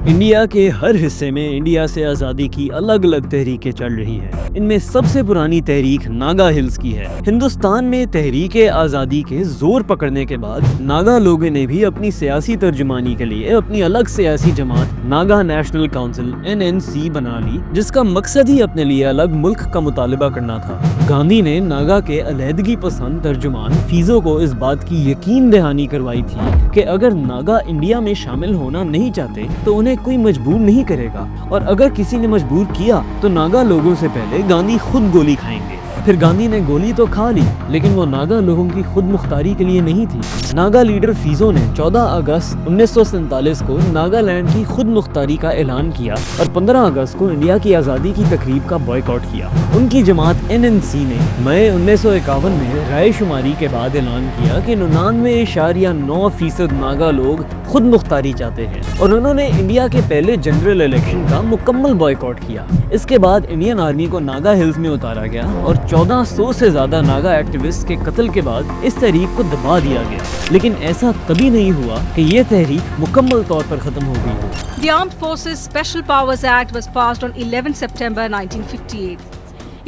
India کے ہر حصے میں انڈیا سے آزادی کی الگ الگ تحریکیں چل رہی ہیں۔ ان میں سب سے پرانی تحریک ناگا ہلز کی ہے۔ ہندوستان میں تحریک آزادی کے زور پکڑنے کے بعد ناگا لوگوں نے بھی اپنی سیاسی ترجمانی کے لیے اپنی الگ سیاسی جماعت ناگا نیشنل کونسل (NNC) بنا لی، جس کا مقصد ہی اپنے لیے الگ ملک کا مطالبہ کرنا تھا۔ گاندھی نے ناگا کے علیحدگی پسند ترجمان فیزو کو اس بات کی یقین دہانی کروائی تھی کہ اگر ناگا انڈیا میں شامل ہونا نہیں چاہتے تو انہیں کوئی مجبور نہیں کرے گا، اور اگر کسی نے مجبور کیا تو ناگا لوگوں سے پہلے گاندھی خود گولی کھائیں گے۔ پھر گاندھی نے گولی تو کھا لی، لیکن وہ ناگا لوگوں کی خود مختاری کے لیے نہیں تھی۔ ناگا لیڈر فیزو نے 14 اگست 1947 کو ناگالینڈ کی خود مختاری کا اعلان کیا اور 15 اگست کو انڈیا کی آزادی کی تقریب کا بائیکاٹ کیا۔ ان کی جماعت NNC نے مئی 1951 میں رائے شماری کے بعد اعلان کیا کہ 99.9% ناگا لوگ خود مختاری چاہتے ہیں، اور انہوں نے انڈیا کے پہلے جنرل الیکشن کا مکمل بائیکاٹ کیا۔ اس کے بعد انڈین آرمی کو ناگا ہلز میں اتارا گیا اور 1400 سے زیادہ ناگا ایکٹیوسٹ کے قتل کے بعد اس تحریک کو دبا دیا گیا، لیکن ایسا کبھی نہیں ہوا کہ یہ تحریک مکمل طور پر ختم ہو گئی ہو۔ The Armed Forces Special Powers Act was passed on 11 September 1958.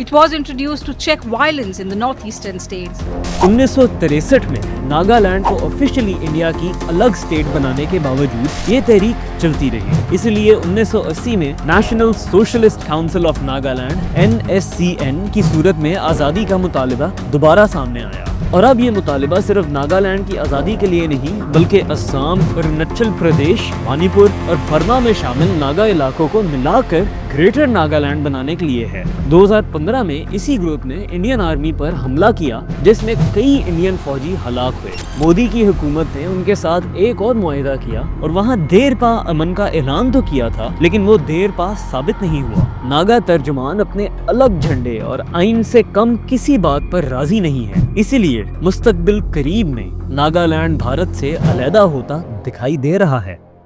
It was introduced to check violence in the northeastern states. 1963 میں ناگالینڈ کو آفیشلی انڈیا کی الگ اسٹیٹ بنانے کے باوجود یہ تحریک چلتی رہی، اس لیے 1980 میں national socialist council of Nagaland (NSCN) کی صورت میں آزادی کا مطالبہ دوبارہ سامنے آیا، اور اب یہ مطالبہ صرف ناگالینڈ کی آزادی کے لیے نہیں بلکہ اسام، اروناچل پردیش، منی پور اور برما میں شامل ناگا علاقوں کو ملا کر گریٹر ناگالینڈ بنانے کے لیے ہے۔ 2015 میں اسی گروپ نے انڈین آرمی پر حملہ کیا، جس میں کئی انڈین فوجی ہلاک ہوئے۔ مودی کی حکومت نے ان کے ساتھ ایک اور معاہدہ کیا اور وہاں دیر پا امن کا اعلان تو کیا تھا، لیکن وہ دیر پا ثابت نہیں ہوا۔ ناگا ترجمان اپنے الگ جھنڈے اور آئین سے کم کسی بات پر راضی نہیں ہے، اسی لیے مستقبل قریب میں ناگالینڈ بھارت سے علیحدہ ہوتا دکھائی دے رہا ہے۔